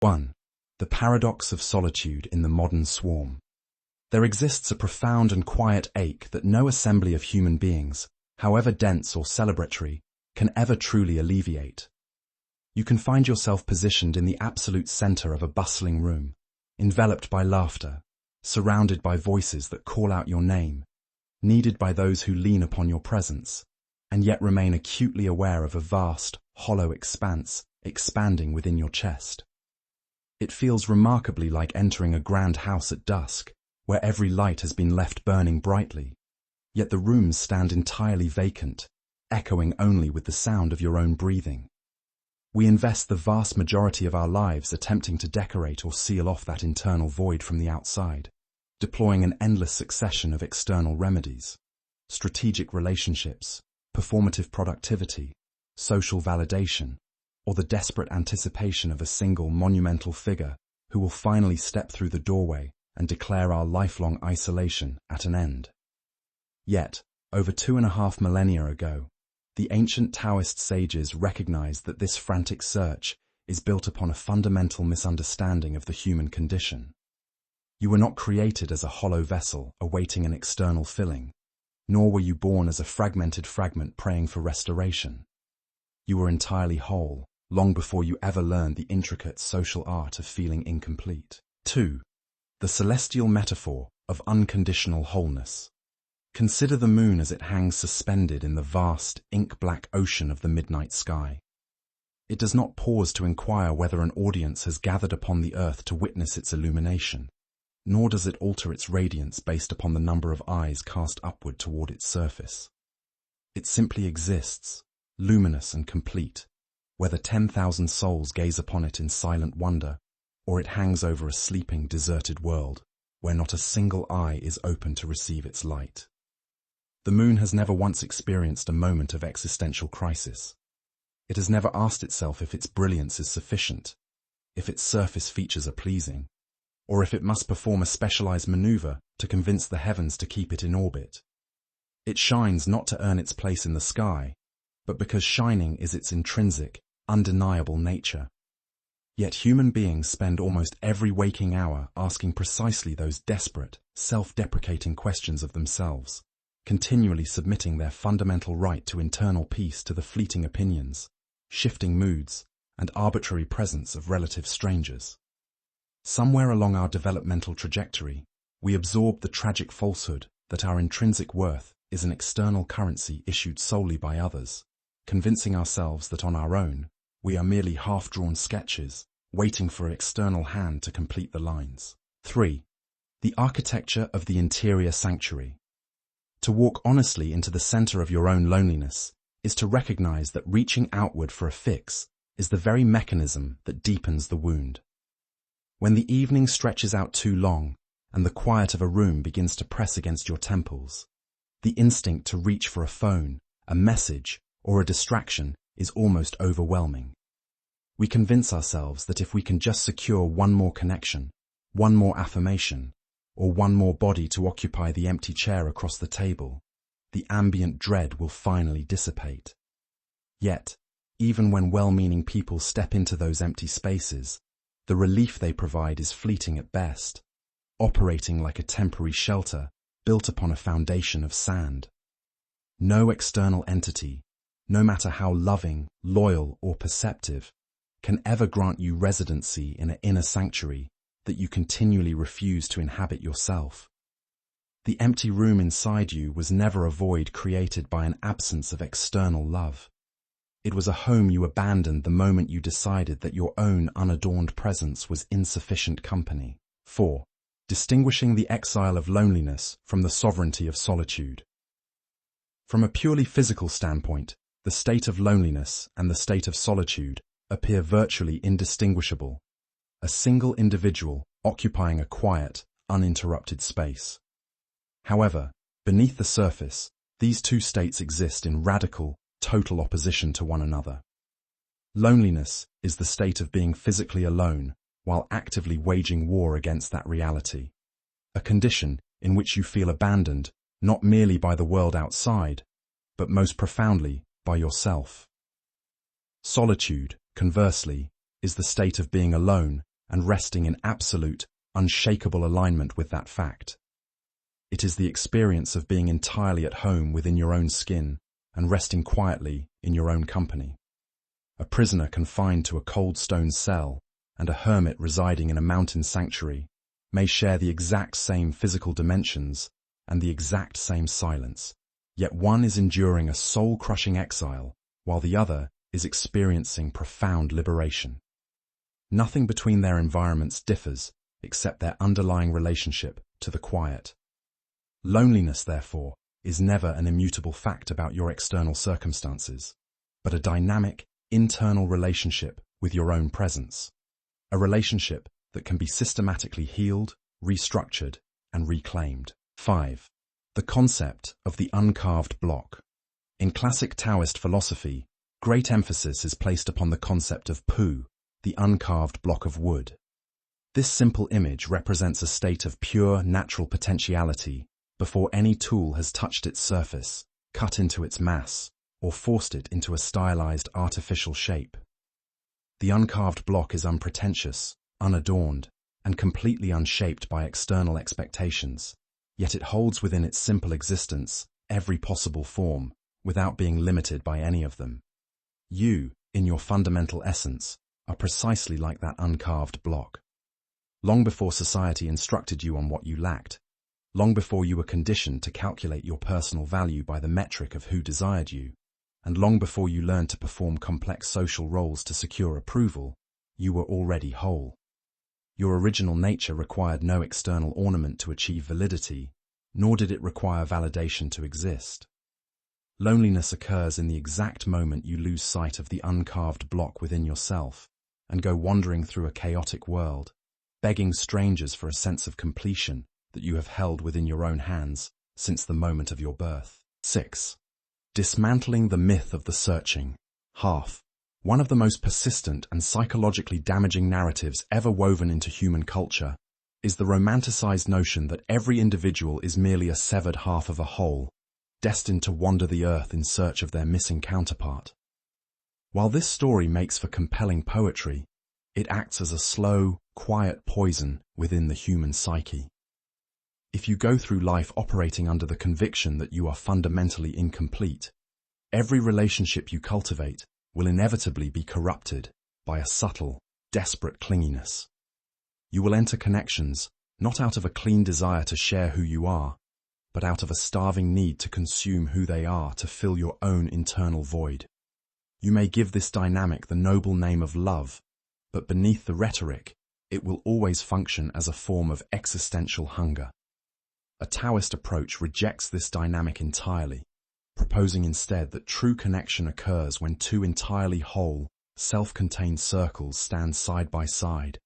1. The paradox of solitude in the modern swarm. There exists a profound and quiet ache that no assembly of human beings, however dense or celebratory, can ever truly alleviate. You can find yourself positioned in the absolute center of a bustling room, enveloped by laughter, surrounded by voices that call out your name, needed by those who lean upon your presence, and yet remain acutely aware of a vast, hollow expanse expanding within your chest. It feels remarkably like entering a grand house at dusk, where every light has been left burning brightly, yet the rooms stand entirely vacant, echoing only with the sound of your own breathing. We invest the vast majority of our lives attempting to decorate or seal off that internal void from the outside, deploying an endless succession of external remedies, strategic relationships, performative productivity, social validation, or the desperate anticipation of a single monumental figure who will finally step through the doorway and declare our lifelong isolation at an end. Yet, over 2.5 millennia ago, the ancient Taoist sages recognized that this frantic search is built upon a fundamental misunderstanding of the human condition. You were not created as a hollow vessel awaiting an external filling, nor were you born as a fragmented fragment praying for restoration. You were entirely whole, long before you ever learned the intricate social art of feeling incomplete. 2. The celestial metaphor of unconditional wholeness. Consider the moon as it hangs suspended in the vast, ink-black ocean of the midnight sky. It does not pause to inquire whether an audience has gathered upon the earth to witness its illumination, nor does it alter its radiance based upon the number of eyes cast upward toward its surface. It simply exists, luminous and complete, whether 10,000 souls gaze upon it in silent wonder, or it hangs over a sleeping, deserted world, where not a single eye is open to receive its light. The moon has never once experienced a moment of existential crisis. It has never asked itself if its brilliance is sufficient, if its surface features are pleasing, or if it must perform a specialized maneuver to convince the heavens to keep it in orbit. It shines not to earn its place in the sky, but because shining is its intrinsic, undeniable nature. Yet human beings spend almost every waking hour asking precisely those desperate, self-deprecating questions of themselves, continually submitting their fundamental right to internal peace to the fleeting opinions, shifting moods, and arbitrary presence of relative strangers. Somewhere along our developmental trajectory, we absorb the tragic falsehood that our intrinsic worth is an external currency issued solely by others, convincing ourselves that on our own, we are merely half-drawn sketches, waiting for an external hand to complete the lines. 3. The architecture of the interior sanctuary. To walk honestly into the center of your own loneliness is to recognize that reaching outward for a fix is the very mechanism that deepens the wound. When the evening stretches out too long and the quiet of a room begins to press against your temples, the instinct to reach for a phone, a message, or a distraction is almost overwhelming. We convince ourselves that if we can just secure one more connection, one more affirmation, or one more body to occupy the empty chair across the table, the ambient dread will finally dissipate. Yet, even when well-meaning people step into those empty spaces, the relief they provide is fleeting at best, operating like a temporary shelter built upon a foundation of sand. No external entity, no matter how loving, loyal, or perceptive, can ever grant you residency in an inner sanctuary that you continually refuse to inhabit yourself. The empty room inside you was never a void created by an absence of external love. It was a home you abandoned the moment you decided that your own unadorned presence was insufficient company. 4. Distinguishing the exile of loneliness from the sovereignty of solitude. From a purely physical standpoint, the state of loneliness and the state of solitude appear virtually indistinguishable, a single individual occupying a quiet, uninterrupted space. However, beneath the surface, these two states exist in radical, total opposition to one another. Loneliness is the state of being physically alone while actively waging war against that reality, a condition in which you feel abandoned not merely by the world outside, but most profoundly by yourself. Solitude, conversely, is the state of being alone and resting in absolute, unshakable alignment with that fact. It is the experience of being entirely at home within your own skin and resting quietly in your own company. A prisoner confined to a cold stone cell and a hermit residing in a mountain sanctuary may share the exact same physical dimensions and the exact same silence, yet one is enduring a soul-crushing exile while the other is experiencing profound liberation. Nothing between their environments differs except their underlying relationship to the quiet. Loneliness, therefore, is never an immutable fact about your external circumstances, but a dynamic, internal relationship with your own presence. A relationship that can be systematically healed, restructured, and reclaimed. 5. The concept of the uncarved block. In classic Taoist philosophy, great emphasis is placed upon the concept of pu, the uncarved block of wood. This simple image represents a state of pure natural potentiality before any tool has touched its surface, cut into its mass, or forced it into a stylized artificial shape. The uncarved block is unpretentious, unadorned, and completely unshaped by external expectations, yet it holds within its simple existence every possible form, without being limited by any of them. You, in your fundamental essence, are precisely like that uncarved block. Long before society instructed you on what you lacked, long before you were conditioned to calculate your personal value by the metric of who desired you, and long before you learned to perform complex social roles to secure approval, you were already whole. Your original nature required no external ornament to achieve validity, nor did it require validation to exist. Loneliness occurs in the exact moment you lose sight of the uncarved block within yourself and go wandering through a chaotic world, begging strangers for a sense of completion that you have held within your own hands since the moment of your birth. 6. Dismantling the myth of the searching half. One of the most persistent and psychologically damaging narratives ever woven into human culture is the romanticized notion that every individual is merely a severed half of a whole, destined to wander the earth in search of their missing counterpart. While this story makes for compelling poetry, it acts as a slow, quiet poison within the human psyche. If you go through life operating under the conviction that you are fundamentally incomplete, every relationship you cultivate will inevitably be corrupted by a subtle, desperate clinginess. You will enter connections not out of a clean desire to share who you are, but out of a starving need to consume who they are to fill your own internal void. You may give this dynamic the noble name of love, but beneath the rhetoric, it will always function as a form of existential hunger. A Taoist approach rejects this dynamic entirely, proposing instead that true connection occurs when two entirely whole, self-contained circles stand side by side,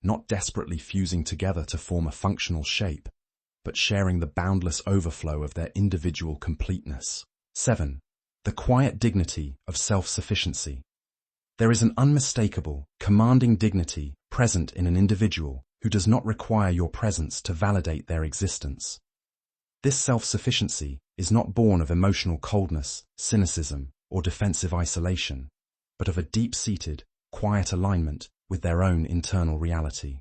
not desperately fusing together to form a functional shape, but sharing the boundless overflow of their individual completeness. 7. The quiet dignity of self-sufficiency. There is an unmistakable, commanding dignity present in an individual who does not require your presence to validate their existence. This self-sufficiency is not born of emotional coldness, cynicism, or defensive isolation, but of a deep-seated, quiet alignment with their own internal reality.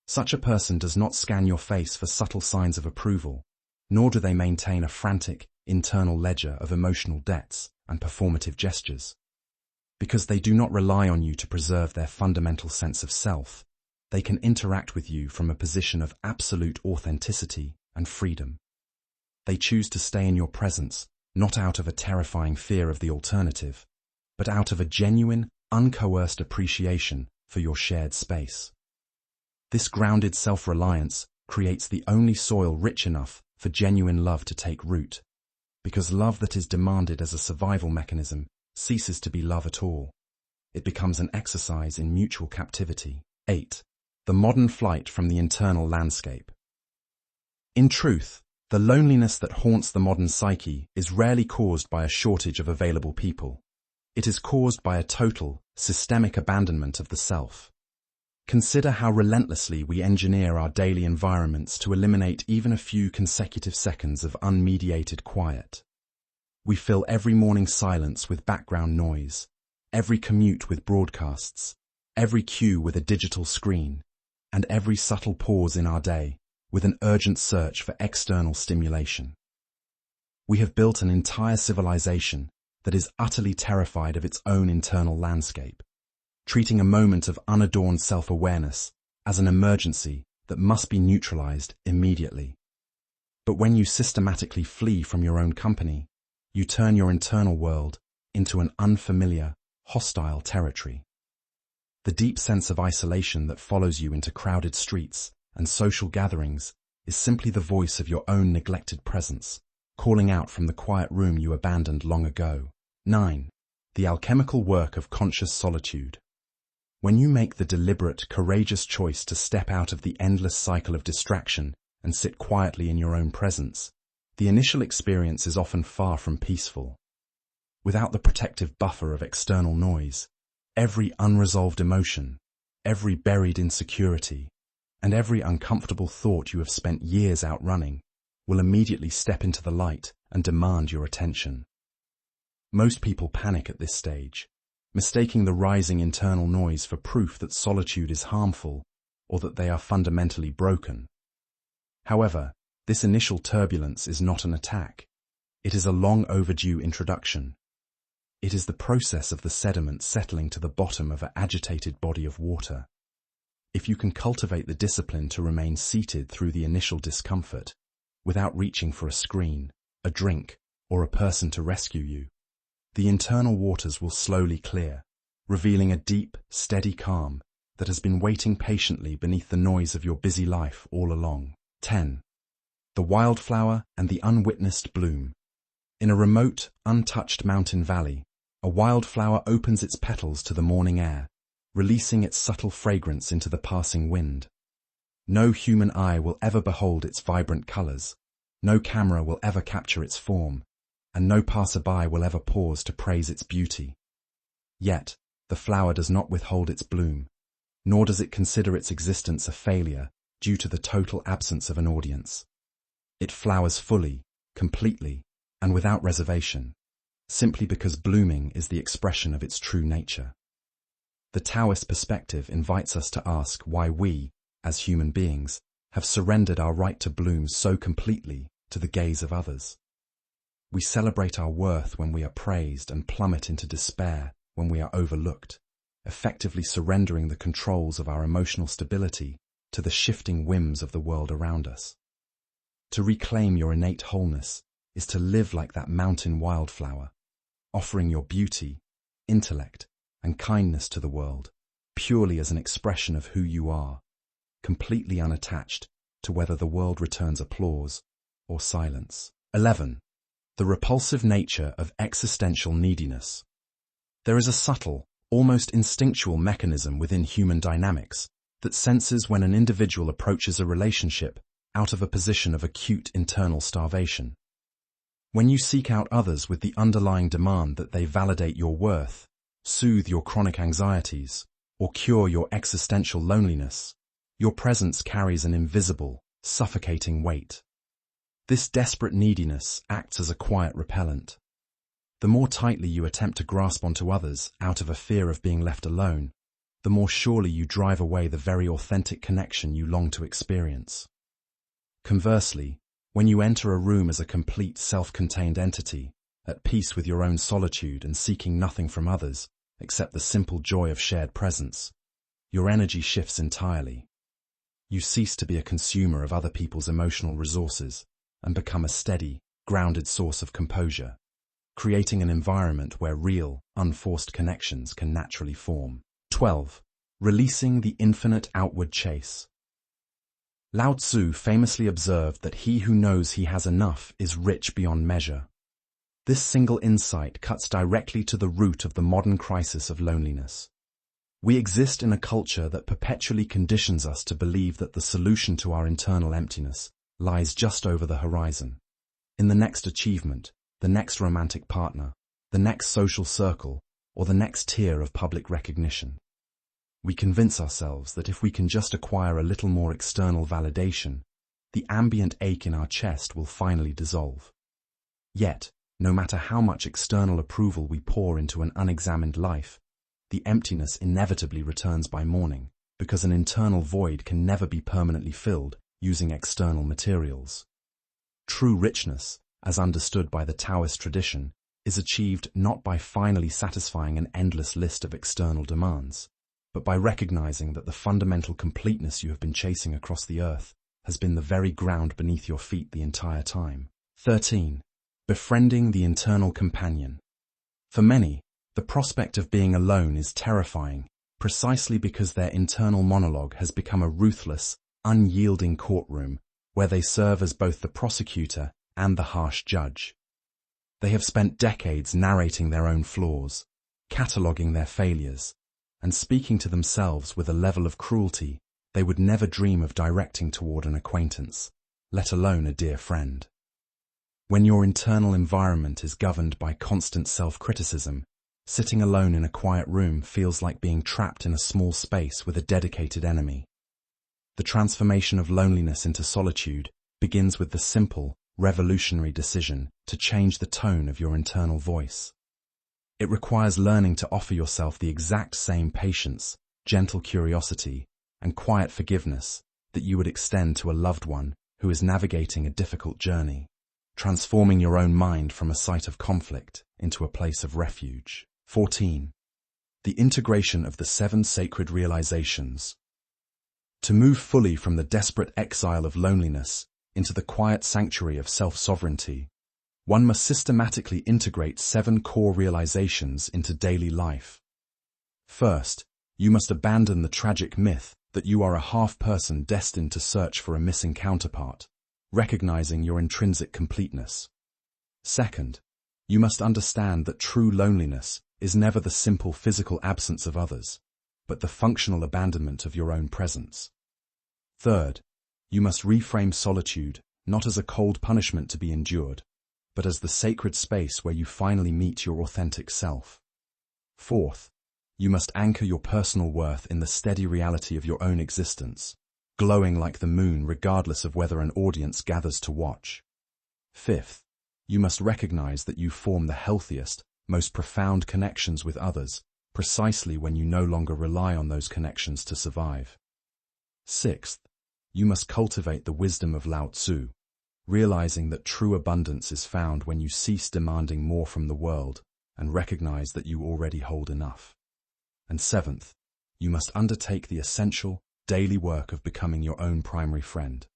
Such a person does not scan your face for subtle signs of approval, nor do they maintain a frantic, internal ledger of emotional debts and performative gestures. Because they do not rely on you to preserve their fundamental sense of self, they can interact with you from a position of absolute authenticity and freedom. They choose to stay in your presence, not out of a terrifying fear of the alternative, but out of a genuine, uncoerced appreciation for your shared space. This grounded self-reliance creates the only soil rich enough for genuine love to take root, because love that is demanded as a survival mechanism ceases to be love at all. It becomes an exercise in mutual captivity. 8. The modern flight from the internal landscape. In truth, the loneliness that haunts the modern psyche is rarely caused by a shortage of available people. It is caused by a total, systemic abandonment of the self. Consider how relentlessly we engineer our daily environments to eliminate even a few consecutive seconds of unmediated quiet. We fill every morning silence with background noise, every commute with broadcasts, every cue with a digital screen, and every subtle pause in our day with an urgent search for external stimulation. We have built an entire civilization that is utterly terrified of its own internal landscape, treating a moment of unadorned self-awareness as an emergency that must be neutralized immediately. But when you systematically flee from your own company, you turn your internal world into an unfamiliar, hostile territory. The deep sense of isolation that follows you into crowded streets and social gatherings is simply the voice of your own neglected presence, calling out from the quiet room you abandoned long ago. 9. The alchemical work of conscious solitude. When you make the deliberate, courageous choice to step out of the endless cycle of distraction and sit quietly in your own presence, the initial experience is often far from peaceful. Without the protective buffer of external noise, every unresolved emotion, every buried insecurity, and every uncomfortable thought you have spent years outrunning will immediately step into the light and demand your attention. Most people panic at this stage, mistaking the rising internal noise for proof that solitude is harmful or that they are fundamentally broken. However, this initial turbulence is not an attack. It is a long overdue introduction. It is the process of the sediment settling to the bottom of an agitated body of water. If you can cultivate the discipline to remain seated through the initial discomfort, without reaching for a screen, a drink, or a person to rescue you, the internal waters will slowly clear, revealing a deep, steady calm that has been waiting patiently beneath the noise of your busy life all along. 10. The wildflower and the unwitnessed bloom. In a remote, untouched mountain valley, a wildflower opens its petals to the morning air, releasing its subtle fragrance into the passing wind. No human eye will ever behold its vibrant colors, no camera will ever capture its form, and no passerby will ever pause to praise its beauty. Yet, the flower does not withhold its bloom, nor does it consider its existence a failure due to the total absence of an audience. It flowers fully, completely, and without reservation, simply because blooming is the expression of its true nature. The Taoist perspective invites us to ask why we, as human beings, have surrendered our right to bloom so completely to the gaze of others. We celebrate our worth when we are praised and plummet into despair when we are overlooked, effectively surrendering the controls of our emotional stability to the shifting whims of the world around us. To reclaim your innate wholeness is to live like that mountain wildflower, offering your beauty, intellect, and kindness to the world, purely as an expression of who you are, completely unattached to whether the world returns applause or silence. 11. The repulsive nature of existential neediness. There is a subtle, almost instinctual mechanism within human dynamics that senses when an individual approaches a relationship out of a position of acute internal starvation. When you seek out others with the underlying demand that they validate your worth, soothe your chronic anxieties, or cure your existential loneliness, your presence carries an invisible, suffocating weight. This desperate neediness acts as a quiet repellent. The more tightly you attempt to grasp onto others out of a fear of being left alone, the more surely you drive away the very authentic connection you long to experience. Conversely, when you enter a room as a complete self-contained entity, at peace with your own solitude and seeking nothing from others except the simple joy of shared presence, your energy shifts entirely. You cease to be a consumer of other people's emotional resources and become a steady, grounded source of composure, creating an environment where real, unforced connections can naturally form. 12. Releasing the infinite outward chase. Lao Tzu famously observed that he who knows he has enough is rich beyond measure. This single insight cuts directly to the root of the modern crisis of loneliness. We exist in a culture that perpetually conditions us to believe that the solution to our internal emptiness lies just over the horizon, in the next achievement, the next romantic partner, the next social circle, or the next tier of public recognition. We convince ourselves that if we can just acquire a little more external validation, the ambient ache in our chest will finally dissolve. Yet, no matter how much external approval we pour into an unexamined life, the emptiness inevitably returns by morning, because an internal void can never be permanently filled using external materials. True richness, as understood by the Taoist tradition, is achieved not by finally satisfying an endless list of external demands, but by recognizing that the fundamental completeness you have been chasing across the earth has been the very ground beneath your feet the entire time. 13. Befriending the internal companion. For many, the prospect of being alone is terrifying, precisely because their internal monologue has become a ruthless, unyielding courtroom where they serve as both the prosecutor and the harsh judge. They have spent decades narrating their own flaws, cataloguing their failures, and speaking to themselves with a level of cruelty they would never dream of directing toward an acquaintance, let alone a dear friend. When your internal environment is governed by constant self-criticism, sitting alone in a quiet room feels like being trapped in a small space with a dedicated enemy. The transformation of loneliness into solitude begins with the simple, revolutionary decision to change the tone of your internal voice. It requires learning to offer yourself the exact same patience, gentle curiosity, and quiet forgiveness that you would extend to a loved one who is navigating a difficult journey, transforming your own mind from a site of conflict into a place of refuge. 14. The integration of the 7 sacred realizations. To move fully from the desperate exile of loneliness into the quiet sanctuary of self-sovereignty, one must systematically integrate 7 core realizations into daily life. First, you must abandon the tragic myth that you are a half-person destined to search for a missing counterpart, recognizing your intrinsic completeness. Second, you must understand that true loneliness is never the simple physical absence of others, but the functional abandonment of your own presence. Third, you must reframe solitude not as a cold punishment to be endured, but as the sacred space where you finally meet your authentic self. Fourth, you must anchor your personal worth in the steady reality of your own existence, glowing like the moon regardless of whether an audience gathers to watch. Fifth, you must recognize that you form the healthiest, most profound connections with others, precisely when you no longer rely on those connections to survive. Sixth, you must cultivate the wisdom of Lao Tzu, realizing that true abundance is found when you cease demanding more from the world and recognize that you already hold enough. And seventh, you must undertake the essential, daily work of becoming your own primary friend,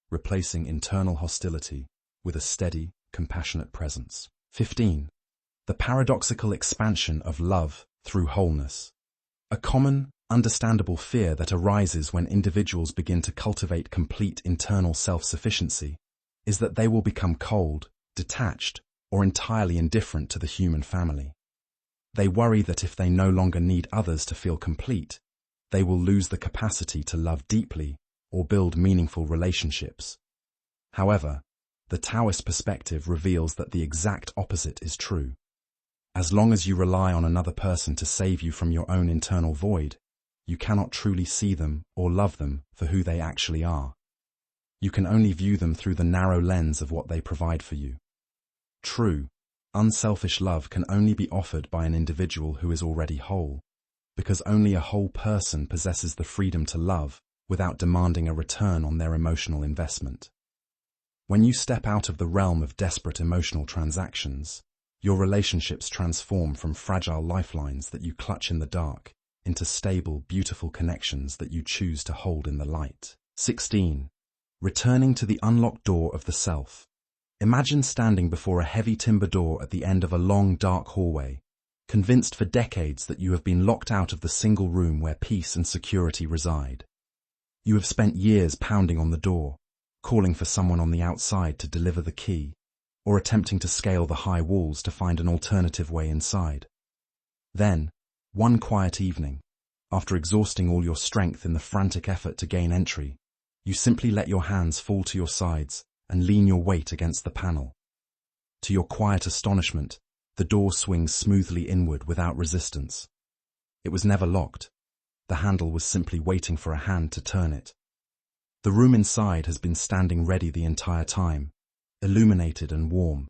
replacing internal hostility with a steady, compassionate presence. 15. The paradoxical expansion of love through wholeness. A common, understandable fear that arises when individuals begin to cultivate complete internal self-sufficiency is that they will become cold, detached, or entirely indifferent to the human family. They worry that if they no longer need others to feel complete, they will lose the capacity to love deeply or build meaningful relationships. However, the Taoist perspective reveals that the exact opposite is true. As long as you rely on another person to save you from your own internal void, you cannot truly see them or love them for who they actually are. You can only view them through the narrow lens of what they provide for you. True, unselfish love can only be offered by an individual who is already whole, because only a whole person possesses the freedom to love without demanding a return on their emotional investment. When you step out of the realm of desperate emotional transactions, your relationships transform from fragile lifelines that you clutch in the dark into stable, beautiful connections that you choose to hold in the light. 16. Returning to the unlocked door of the self. Imagine standing before a heavy timber door at the end of a long, dark hallway, convinced for decades that you have been locked out of the single room where peace and security reside. You have spent years pounding on the door, calling for someone on the outside to deliver the key, or attempting to scale the high walls to find an alternative way inside. Then, one quiet evening, after exhausting all your strength in the frantic effort to gain entry, you simply let your hands fall to your sides and lean your weight against the panel. To your quiet astonishment, the door swings smoothly inward without resistance. It was never locked. The handle was simply waiting for a hand to turn it. The room inside has been standing ready the entire time, illuminated and warm,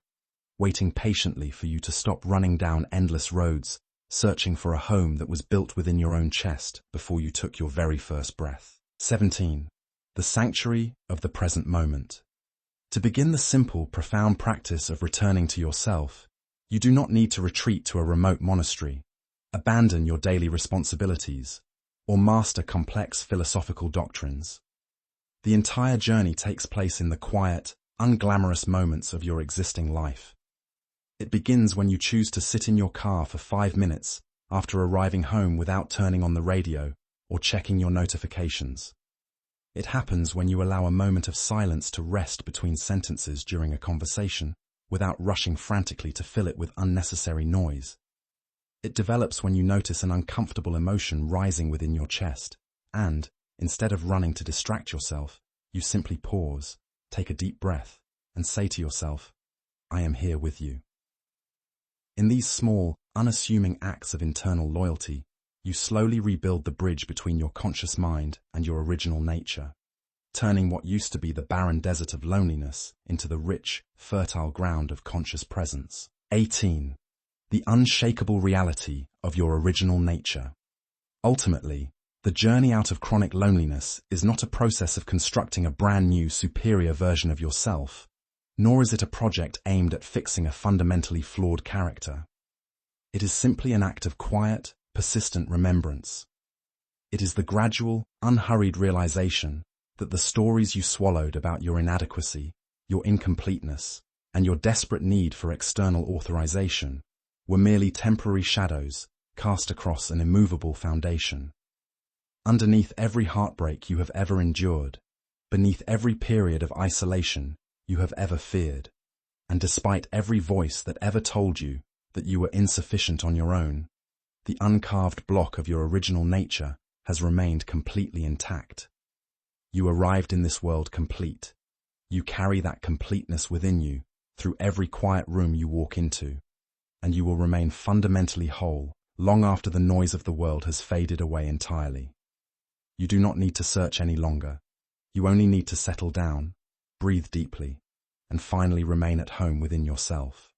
waiting patiently for you to stop running down endless roads searching for a home that was built within your own chest before you took your very first breath. 17. The sanctuary of the present moment. To begin the simple, profound practice of returning to yourself, you do not need to retreat to a remote monastery, abandon your daily responsibilities, or master complex philosophical doctrines. The entire journey takes place in the quiet, unglamorous moments of your existing life. It begins when you choose to sit in your car for 5 minutes after arriving home without turning on the radio or checking your notifications. It happens when you allow a moment of silence to rest between sentences during a conversation without rushing frantically to fill it with unnecessary noise. It develops when you notice an uncomfortable emotion rising within your chest and, instead of running to distract yourself, you simply pause, take a deep breath, and say to yourself, "I am here with you." In these small, unassuming acts of internal loyalty, you slowly rebuild the bridge between your conscious mind and your original nature, turning what used to be the barren desert of loneliness into the rich, fertile ground of conscious presence. 18. The unshakable reality of your original nature. Ultimately, the journey out of chronic loneliness is not a process of constructing a brand new, superior version of yourself, nor is it a project aimed at fixing a fundamentally flawed character. It is simply an act of quiet, persistent remembrance. It is the gradual, unhurried realization that the stories you swallowed about your inadequacy, your incompleteness, and your desperate need for external authorization were merely temporary shadows cast across an immovable foundation. Underneath every heartbreak you have ever endured, beneath every period of isolation you have ever feared, and despite every voice that ever told you that you were insufficient on your own, the uncarved block of your original nature has remained completely intact. You arrived in this world complete. You carry that completeness within you through every quiet room you walk into, and you will remain fundamentally whole long after the noise of the world has faded away entirely. You do not need to search any longer. You only need to settle down, breathe deeply, and finally remain at home within yourself.